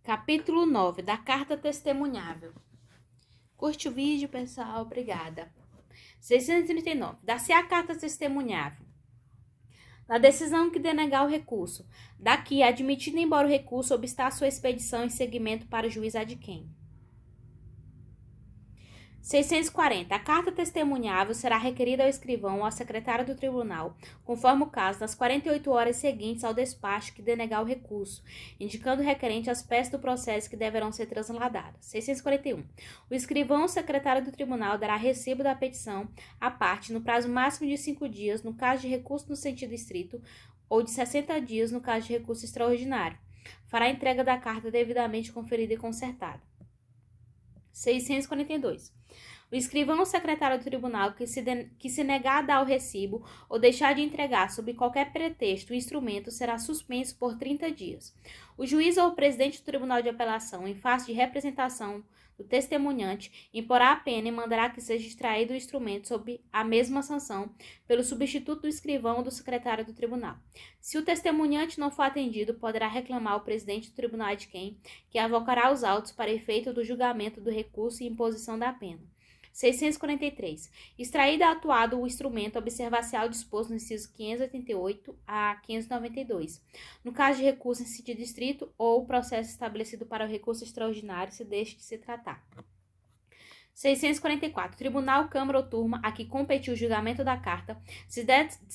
Capítulo 9 da Carta Testemunhável. Curte o vídeo, pessoal. Obrigada. 639. Dá-se a carta testemunhável. Na decisão que denegar o recurso, daqui admitido embora o recurso obstar sua expedição em seguimento para o juiz adquém. 640. A carta testemunhável será requerida ao escrivão ou à secretária do tribunal, conforme o caso, nas 48 horas seguintes ao despacho que denegar o recurso, indicando o requerente as peças do processo que deverão ser transladadas. 641. O escrivão ou secretário do tribunal dará recibo da petição à parte no prazo máximo de 5 dias, no caso de recurso no sentido estrito, ou de 60 dias, no caso de recurso extraordinário. Fará a entrega da carta devidamente conferida e consertada. 642. O escrivão ou secretário do tribunal que se negar a dar o recibo ou deixar de entregar sob qualquer pretexto o instrumento será suspenso por 30 dias. O juiz ou o presidente do tribunal de apelação, em face de representação do testemunhante, imporá a pena e mandará que seja extraído o instrumento sob a mesma sanção pelo substituto do escrivão ou do secretário do tribunal. Se o testemunhante não for atendido, poderá reclamar ao presidente do tribunal adquém, que avocará os autos para efeito do julgamento do recurso e imposição da pena. 643. Extraído e atuado o instrumento observacial disposto no inciso 588 a 592. No caso de recurso em sentido estrito ou processo estabelecido para o recurso extraordinário, se deixe de se tratar. 644. Tribunal, Câmara ou Turma a que competiu o julgamento da carta, se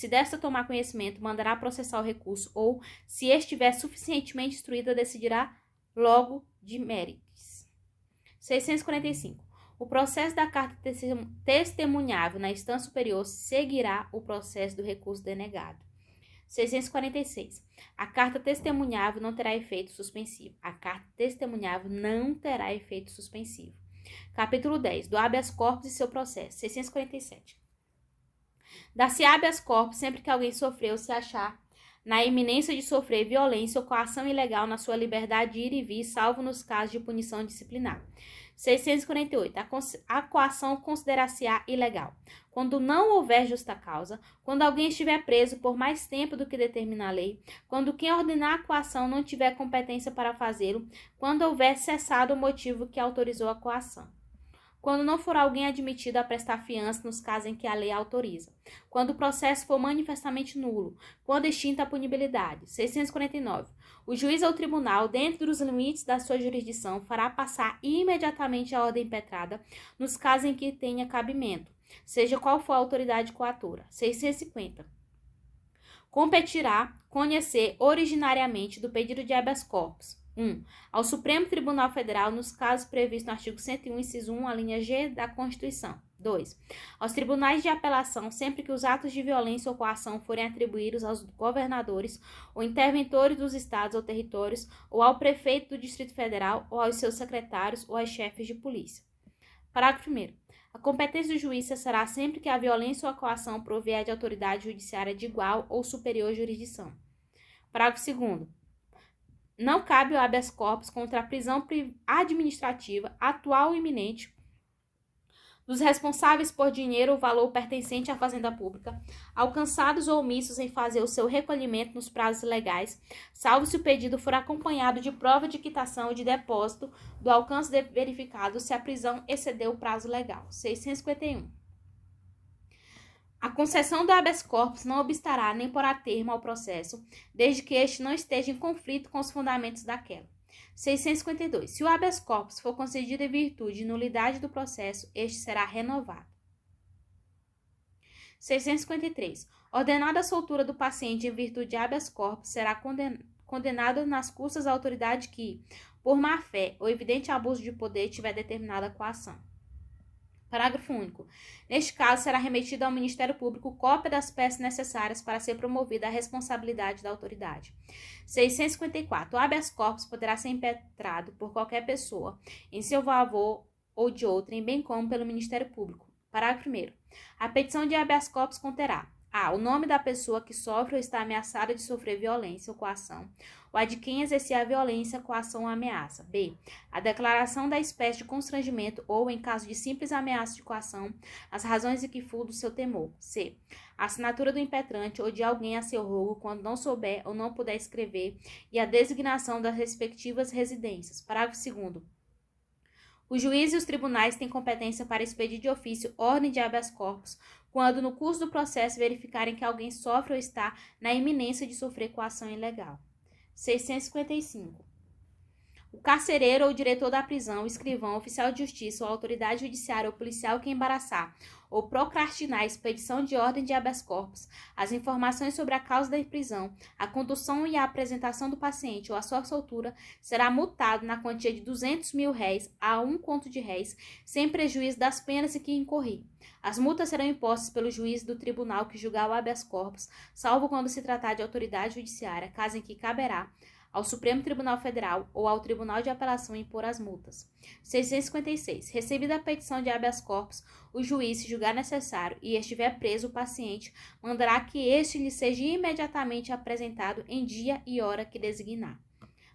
desta tomar conhecimento, mandará processar o recurso ou, se estiver suficientemente instruída, decidirá logo de méritos. 645. O processo da carta testemunhável na instância superior seguirá o processo do recurso denegado. 646. A carta testemunhável não terá efeito suspensivo. A carta testemunhável não terá efeito suspensivo. Capítulo 10. Do habeas corpus e seu processo. 647. Dá-se habeas corpus sempre que alguém sofreu ou se achar na iminência de sofrer violência ou coação ilegal na sua liberdade de ir e vir, salvo nos casos de punição disciplinar. 648. A coação considerar-se-á ilegal quando não houver justa causa, quando alguém estiver preso por mais tempo do que determina a lei, quando quem ordenar a coação não tiver competência para fazê-lo, quando houver cessado o motivo que autorizou a coação. Quando não for alguém admitido a prestar fiança nos casos em que a lei autoriza. Quando o processo for manifestamente nulo. Quando extinta a punibilidade. 649. O juiz ou tribunal, dentro dos limites da sua jurisdição, fará passar imediatamente a ordem impetrada nos casos em que tenha cabimento, seja qual for a autoridade coatora. 650. Competirá conhecer originariamente do pedido de habeas corpus. 1. Ao Supremo Tribunal Federal, nos casos previstos no artigo 101, inciso 1, a linha G da Constituição. 2. Aos tribunais de apelação, sempre que os atos de violência ou coação forem atribuídos aos governadores ou interventores dos estados ou territórios, ou ao prefeito do Distrito Federal, ou aos seus secretários ou aos chefes de polícia. Parágrafo 1º. A competência do juiz cessará sempre que a violência ou a coação provier de autoridade judiciária de igual ou superior jurisdição. Parágrafo 2º. Não cabe o habeas corpus contra a prisão administrativa atual ou iminente dos responsáveis por dinheiro ou valor pertencente à fazenda pública, alcançados ou omissos em fazer o seu recolhimento nos prazos legais, salvo se o pedido for acompanhado de prova de quitação ou de depósito do alcance verificado se a prisão excedeu o prazo legal. 651. A concessão do habeas corpus não obstará nem porá termo ao processo, desde que este não esteja em conflito com os fundamentos daquela. 652. Se o habeas corpus for concedido em virtude de nulidade do processo, este será renovado. 653. Ordenada a soltura do paciente em virtude de habeas corpus, será condenado nas custas a autoridade que, por má-fé ou evidente abuso de poder, tiver determinada a coação. Parágrafo único. Neste caso, será remetida ao Ministério Público cópia das peças necessárias para ser promovida a responsabilidade da autoridade. 654. O habeas corpus poderá ser impetrado por qualquer pessoa, em seu favor ou de outrem, bem como pelo Ministério Público. Parágrafo 1º. A petição de habeas corpus conterá: a. O nome da pessoa que sofre ou está ameaçada de sofrer violência ou coação, ou a de quem exercia a violência, coação ou ameaça. B. A declaração da espécie de constrangimento ou, em caso de simples ameaça de coação, as razões de que for do seu temor. C. A assinatura do impetrante ou de alguém a seu rogo quando não souber ou não puder escrever e a designação das respectivas residências. Parágrafo 2º. O juiz e os tribunais têm competência para expedir de ofício ordem de habeas corpus quando, no curso do processo, verificarem que alguém sofre ou está na iminência de sofrer coação ilegal. 655. O carcereiro ou diretor da prisão, o escrivão, oficial de justiça ou autoridade judiciária ou policial que embaraçar ou procrastinar a expedição de ordem de habeas corpus, as informações sobre a causa da prisão, a condução e a apresentação do paciente ou a sua soltura, será multado na quantia de R$200.000 a 1 conto de réis, sem prejuízo das penas em que incorrer. As multas serão impostas pelo juiz do tribunal que julgar o habeas corpus, salvo quando se tratar de autoridade judiciária, caso em que caberá ao Supremo Tribunal Federal ou ao Tribunal de Apelação impor as multas. 656. Recebida a petição de habeas corpus, o juiz, se julgar necessário e estiver preso o paciente, mandará que este lhe seja imediatamente apresentado em dia e hora que designar.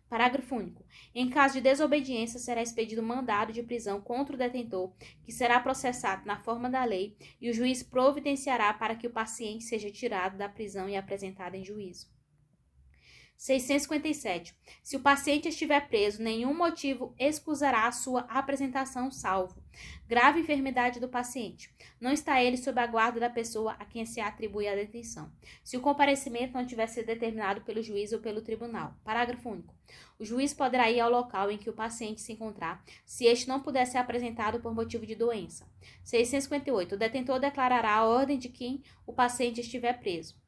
Parágrafo único. Em caso de desobediência, será expedido mandado de prisão contra o detentor, que será processado na forma da lei, e o juiz providenciará para que o paciente seja tirado da prisão e apresentado em juízo. 657. Se o paciente estiver preso, nenhum motivo excusará a sua apresentação, salvo grave enfermidade do paciente. Não está ele sob a guarda da pessoa a quem se atribui a detenção. Se o comparecimento não tiver sido determinado pelo juiz ou pelo tribunal. Parágrafo único. O juiz poderá ir ao local em que o paciente se encontrar, se este não puder ser apresentado por motivo de doença. 658. O detentor declarará a ordem de quem o paciente estiver preso.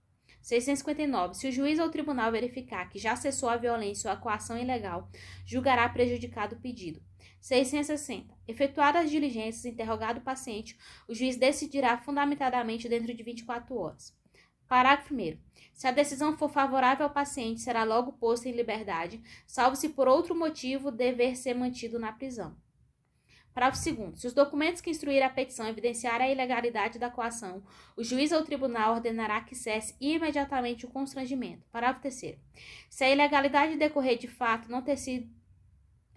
659. Se o juiz ou o tribunal verificar que já cessou a violência ou a coação ilegal, julgará prejudicado o pedido. 660. Efetuadas as diligências, interrogado o paciente, o juiz decidirá fundamentadamente dentro de 24 horas. Parágrafo 1º. Se a decisão for favorável ao paciente, será logo posto em liberdade, salvo se por outro motivo dever ser mantido na prisão. Parágrafo 2º. Se os documentos que instruir a petição evidenciarem a ilegalidade da coação, o juiz ou o tribunal ordenará que cesse imediatamente o constrangimento. Parágrafo 3º. Se a ilegalidade decorrer de fato não ter sido...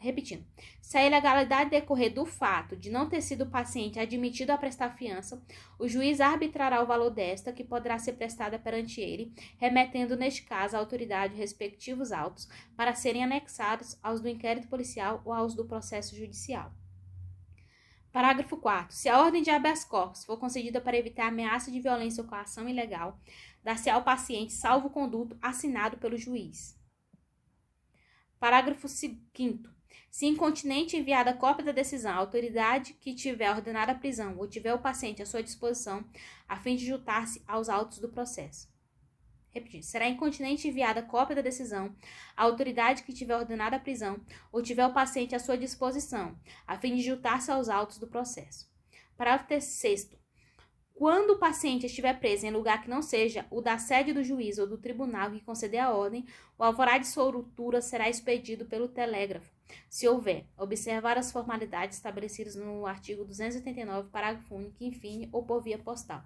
Repetindo. Se a ilegalidade decorrer do fato de não ter sido o paciente admitido a prestar fiança, o juiz arbitrará o valor desta, que poderá ser prestada perante ele, remetendo, neste caso, à autoridade os respectivos autos, para serem anexados aos do inquérito policial ou aos do processo judicial. Parágrafo 4º. Se a ordem de habeas corpus for concedida para evitar ameaça de violência ou coação ilegal, dar-se ao paciente salvo conduto assinado pelo juiz. Parágrafo 5º. Se incontinente enviada cópia da decisão à autoridade que tiver ordenado a prisão ou tiver o paciente à sua disposição, a fim de juntar-se aos autos do processo. Repetindo, será incontinente enviada cópia da decisão à autoridade que tiver ordenado a prisão ou tiver o paciente à sua disposição, a fim de juntar-se aos autos do processo. Parágrafo 6º. Quando o paciente estiver preso em lugar que não seja o da sede do juiz ou do tribunal que conceder a ordem, o alvará de soltura será expedido pelo telégrafo, se houver, observar as formalidades estabelecidas no artigo 289, parágrafo único, enfim, ou por via postal.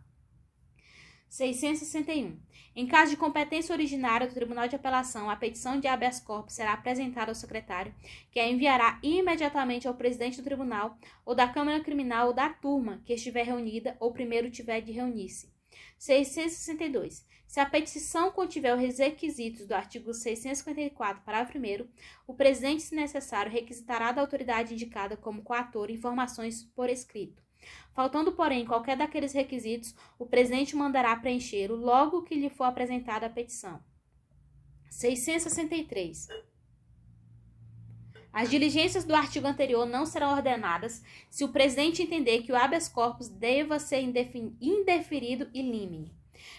661. Em caso de competência originária do Tribunal de Apelação, a petição de habeas corpus será apresentada ao secretário, que a enviará imediatamente ao presidente do tribunal, ou da Câmara Criminal ou da turma que estiver reunida ou primeiro tiver de reunir-se. 662. Se a petição contiver os requisitos do artigo 654, parágrafo 1º, o presidente, se necessário, requisitará da autoridade indicada como coator informações por escrito. Faltando, porém, qualquer daqueles requisitos, o presidente mandará preenchê-lo logo que lhe for apresentada a petição. 663. As diligências do artigo anterior não serão ordenadas se o presidente entender que o habeas corpus deva ser indeferido in limine.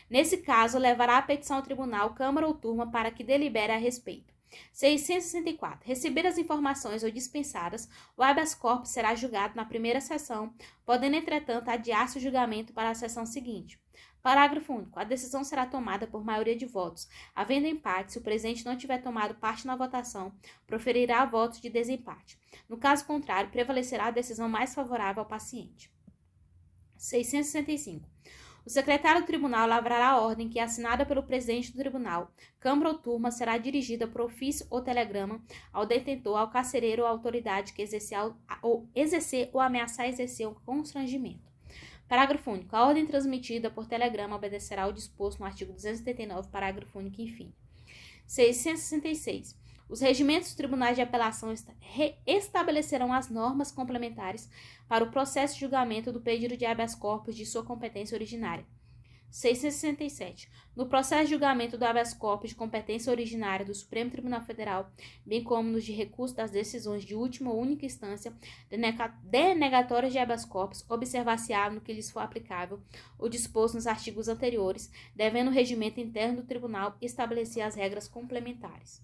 Nesse caso, levará a petição ao tribunal, câmara ou turma para que delibere a respeito. 664. Receber as informações ou dispensadas, o habeas corpus será julgado na primeira sessão, podendo, entretanto, adiar-se o julgamento para a sessão seguinte. Parágrafo único. A decisão será tomada por maioria de votos. Havendo empate, se o presidente não tiver tomado parte na votação, proferirá votos de desempate. No caso contrário, prevalecerá a decisão mais favorável ao paciente. 665. O secretário do tribunal lavrará a ordem que, assinada pelo presidente do tribunal, câmara ou turma, será dirigida por ofício ou telegrama ao detentor, ao carcereiro ou à autoridade que exercer ou ameaçar exercer o constrangimento. Parágrafo único. A ordem transmitida por telegrama obedecerá ao disposto no artigo 279, parágrafo único e fim. 666. Os regimentos dos tribunais de apelação estabelecerão as normas complementares para o processo de julgamento do pedido de habeas corpus de sua competência originária. 667. No processo de julgamento do habeas corpus de competência originária do Supremo Tribunal Federal, bem como nos de recurso das decisões de última ou única instância denegatórias de habeas corpus, observar-se-á no que lhes for aplicável o disposto nos artigos anteriores, devendo o regimento interno do tribunal estabelecer as regras complementares.